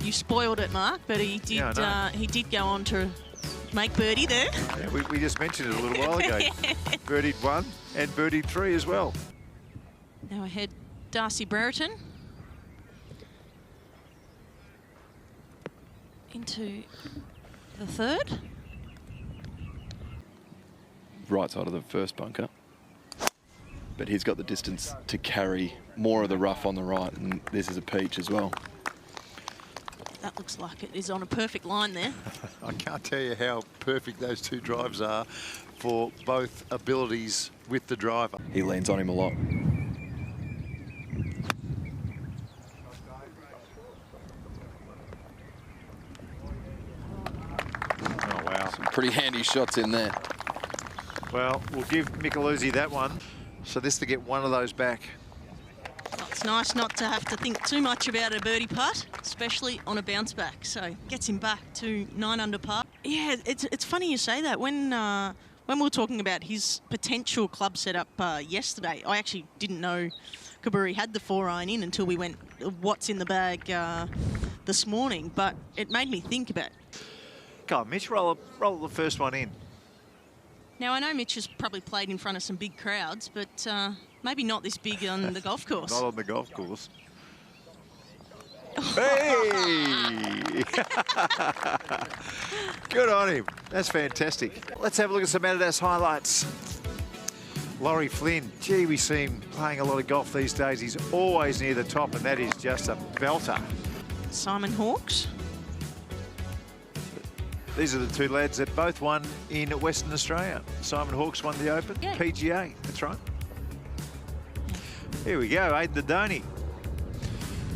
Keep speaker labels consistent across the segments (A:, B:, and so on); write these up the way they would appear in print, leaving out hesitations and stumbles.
A: You spoiled it, Mark, but he did go on to make birdie there.
B: Yeah, we just mentioned it a little while ago. Birdied 1 and birdied 3 as well.
A: Now ahead, Darcy Brereton. Into the third.
C: Right side of the first bunker. But he's got the distance to carry more of the rough on the right, and this is a peach as well.
A: That looks like it is on a perfect line there.
B: I can't tell you how perfect those two drives are for both abilities with the driver.
C: He leans on him a lot.
B: Oh, wow.
C: Some pretty handy shots in there.
B: Well, we'll give Micheluzzi that one. So this to get one of those back.
A: Oh, it's nice not to have to think too much about a birdie putt, especially on a bounce back. So gets him back to 9 under par. Yeah, it's funny you say that. When we were talking about his potential club setup yesterday, I actually didn't know Kaburi had the 4-iron in until we went what's in the bag this morning. But it made me think about it.
B: Go on, Mitch, roll the first one in.
A: Now, I know Mitch has probably played in front of some big crowds, but maybe not this big on the golf course.
B: Not on the golf course. Hey! Good on him. That's fantastic. Let's have a look at some Adidas highlights. Laurie Flynn. Gee, we see him playing a lot of golf these days. He's always near the top, and that is just a belter.
A: Simon Hawkes.
B: These are the two lads that both won in Western Australia. Simon Hawkes won the Open,
A: yeah.
B: PGA, that's right. Here we go, Aidan Dodoni.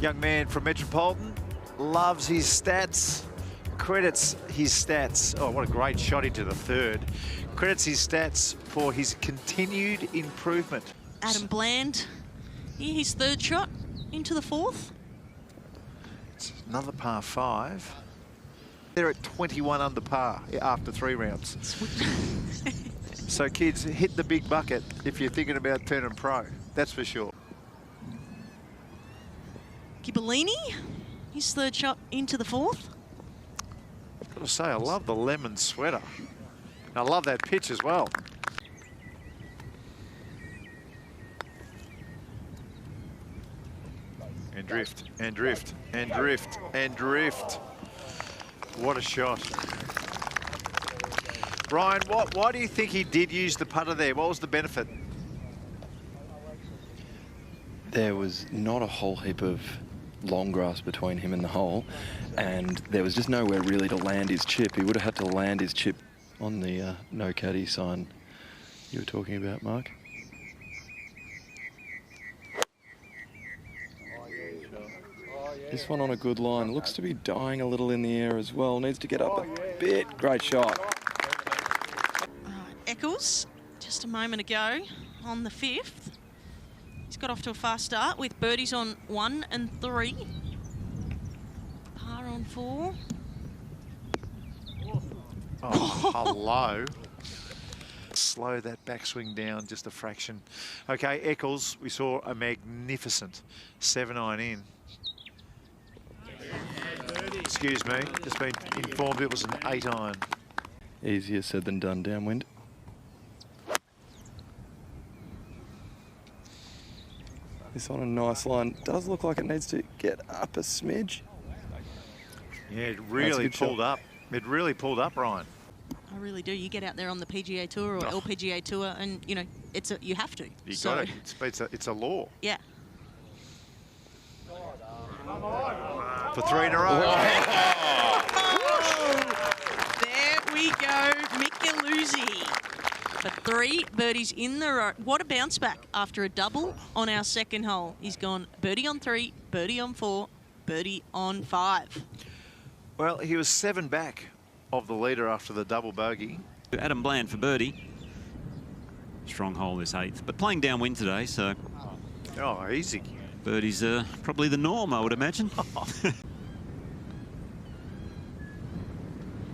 B: Young man from Metropolitan, loves his stats, credits his stats. Oh, what a great shot into the third. Credits his stats for his continued improvement.
A: Adam Bland, his third shot into the fourth.
B: It's another par 5. They're at 21 under par after 3 rounds. So kids, hit the big bucket if you're thinking about turning pro. That's for sure.
A: Ghibellini, his third shot into the fourth.
B: I've got to say, I love the lemon sweater. And I love that pitch as well. And drift, and drift, and drift, and drift. What a shot. Brian, why do you think he did use the putter there? What was the benefit?
C: There was not a whole heap of long grass between him and the hole, and there was just nowhere really to land his chip. He would have had to land his chip on the no caddy sign you were talking about, Mark. This one on a good line. Looks to be dying a little in the air as well. Needs to get up a bit. Great shot.
A: Eccles, just a moment ago on the 5th. He's got off to a fast start with birdies on 1 and 3. Par on 4.
B: Oh, hello. Slow that backswing down just a fraction. Okay, Eccles, we saw a magnificent 7-iron in. Excuse me, just been informed it was an 8-iron.
C: Easier said than done downwind. This on a nice line. Does look like it needs to get up a smidge.
B: Yeah, it really pulled up. It really pulled up, Ryan.
A: I really do. You get out there on the PGA Tour or LPGA Tour and, you know, you have to.
B: You got it. It's a law.
A: Yeah.
B: For 3 in a row.
A: There we go, Micheluzzi. For 3 birdies in the row. What a bounce back after a double on our second hole. He's gone birdie on 3, birdie on 4, birdie on 5.
B: Well, he was 7 back of the leader after the double bogey.
D: Adam Bland for birdie. Strong hole this 8th, but playing downwind today, so.
B: Oh, easy.
D: Birdie's probably the norm, I would imagine.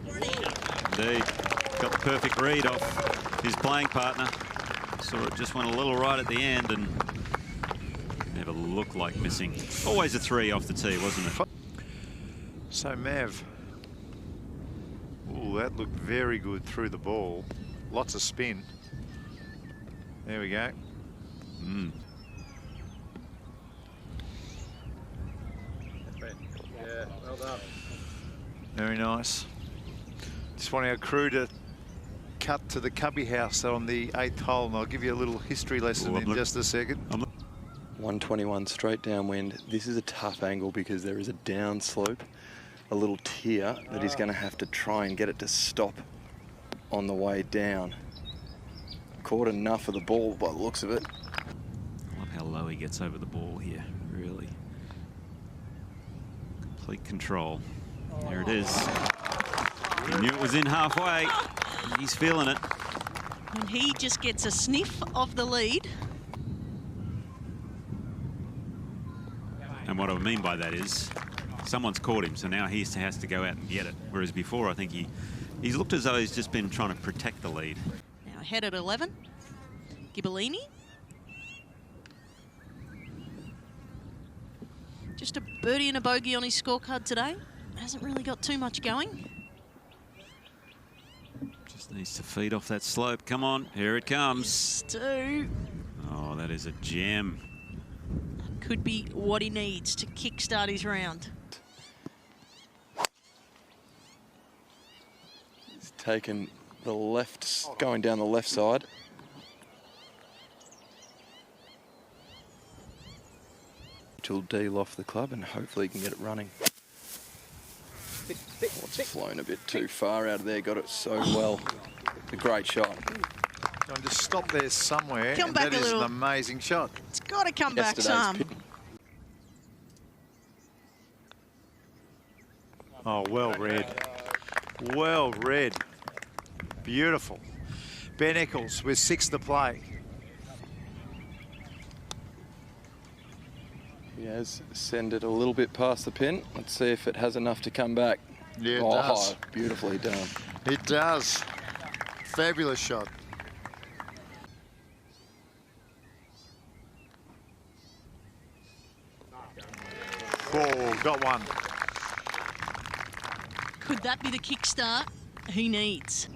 D: Indeed. Got the perfect read off his playing partner. Saw it just went a little right at the end and never looked like missing. Always a 3 off the tee, wasn't it?
B: So Mav. Oh, that looked very good through the ball. Lots of spin. There we go.
E: Yeah, well done.
B: Very nice. Just want our crew to cut to the Cubby house on the 8th hole, and I'll give you a little history lesson in just a second.
C: 121 straight downwind. This is a tough angle because there is a down slope, a little tier that he's going to have to try and get it to stop on the way down. Caught enough of the ball by the looks of it.
D: I love how low he gets over the ball here, really. Complete control. There it is. He knew it was in halfway. He's feeling it.
A: When he just gets a sniff of the lead.
D: And what I mean by that is someone's caught him, so now he has to go out and get it. Whereas before, I think he's looked as though he's just been trying to protect the lead.
A: Now ahead at 11. Ghibellini. Just a birdie and a bogey on his scorecard today. Hasn't really got too much going.
D: Just needs to feed off that slope. Come on, here it comes.
A: Yes, two.
D: Oh, that is a gem.
A: Could be what he needs to kickstart his round.
C: He's taken the left, going down the left side. He'll deal off the club and hopefully he can get it running. It's flown a bit too far out of there, got it so well. A great shot.
B: I'll just stop there somewhere.
A: Come back
B: that
A: a
B: is
A: little.
B: an amazing shot.
A: It's got to come back
C: Yesterday's
A: some.
C: pick.
B: Oh, well read. Well read. Beautiful. Ben Eccles with 6 to play.
C: He has sent it a little bit past the pin. Let's see if it has enough to come back.
B: Yeah, it does.
C: Beautifully done.
B: It does. Fabulous shot. Oh, got one.
A: Could that be the kickstart he needs?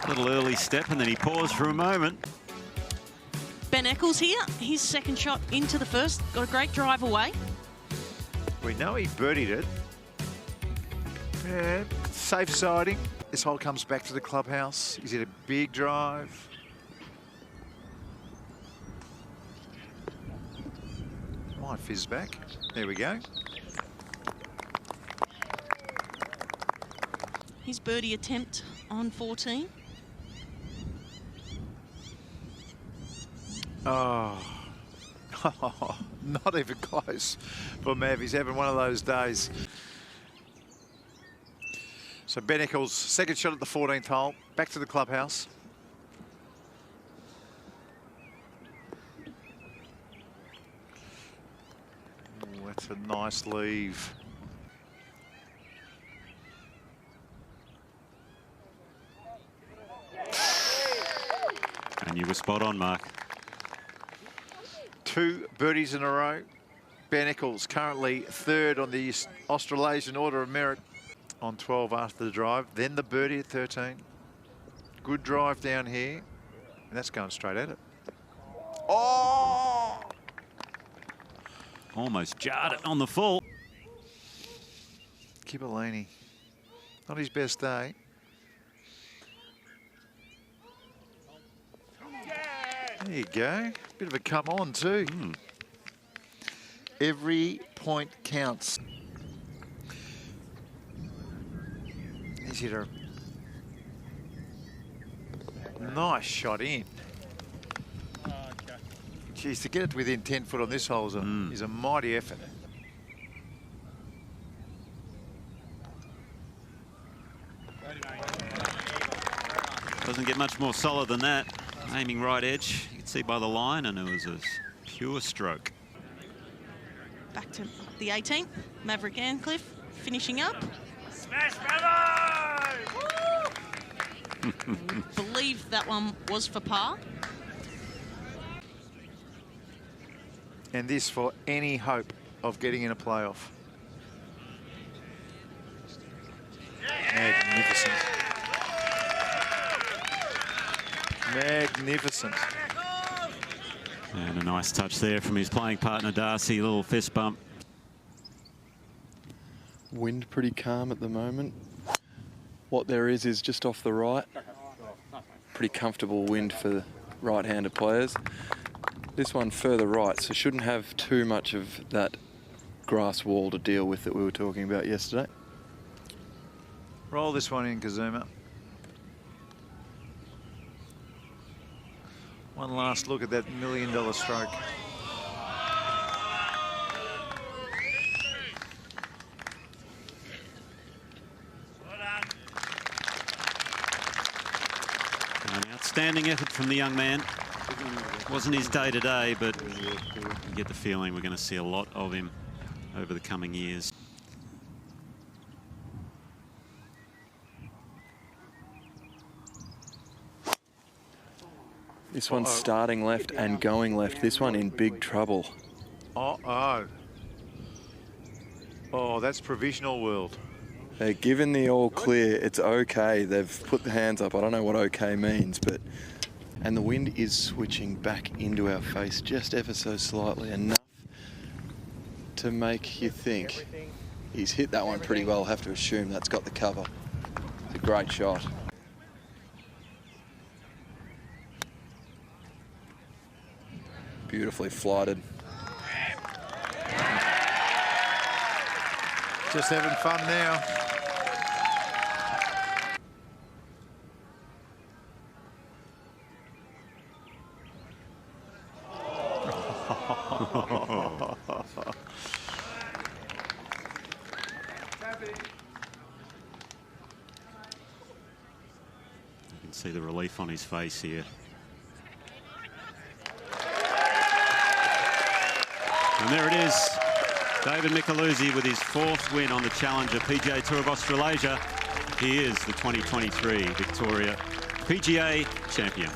D: Little early step, and then he paused for a moment.
A: Ben Eccles here, his second shot into the first. Got a great drive away.
B: We know he birdied it. Yeah, safe siding. This hole comes back to the clubhouse. He's hit a big drive. Might fizz back. There we go.
A: His birdie attempt on 14.
B: Oh, not even close for Mav. He's having one of those days. So Ben Eccles, second shot at the 14th hole, back to the clubhouse. Oh, that's a nice leave.
D: And you were spot on, Mark.
B: 2 birdies in a row. Ben Eccles currently 3rd on the Australasian Order of Merit on 12 after the drive. Then the birdie at 13. Good drive down here. And that's going straight at it. Oh!
D: Almost jarred it on the full.
B: Ghibellini. Not his best day. There you go. Bit of a come on too. Every point counts. He's hit a nice shot in. Geez, to get it within 10 foot on this hole is a mighty effort.
D: Doesn't get much more solid than that. Aiming right edge, you can see by the line, and it was a pure stroke.
A: Back to the 18th. Maverick Ancliffe finishing up.
E: Smash, bravo!
A: believe that one was for par.
B: And this for any hope of getting in a playoff. Magnificent. Magnificent.
D: And a nice touch there from his playing partner, Darcy. A little fist bump.
C: Wind pretty calm at the moment. What there is just off the right. Pretty comfortable wind for right-handed players. This one further right, so shouldn't have too much of that grass wall to deal with that we were talking about yesterday.
B: Roll this one in, Kazuma. One last look at that $1 million stroke.
D: An outstanding effort from the young man. Wasn't his day-to-day, but you get the feeling we're going to see a lot of him over the coming years.
C: This one's starting left and going left. This one in big trouble.
B: Oh, that's provisional world.
C: They're given the all clear. It's okay. They've put the hands up. I don't know what okay means, but... And the wind is switching back into our face just ever so slightly, enough to make you think he's hit that one pretty well. Have to assume that's got the cover. It's a great shot. Beautifully flighted.
B: Just having fun now.
D: You can see the relief on his face here. And there it is. David Micheluzzi with his 4th win on the Challenger PGA Tour of Australasia. He is the 2023 Victoria PGA champion.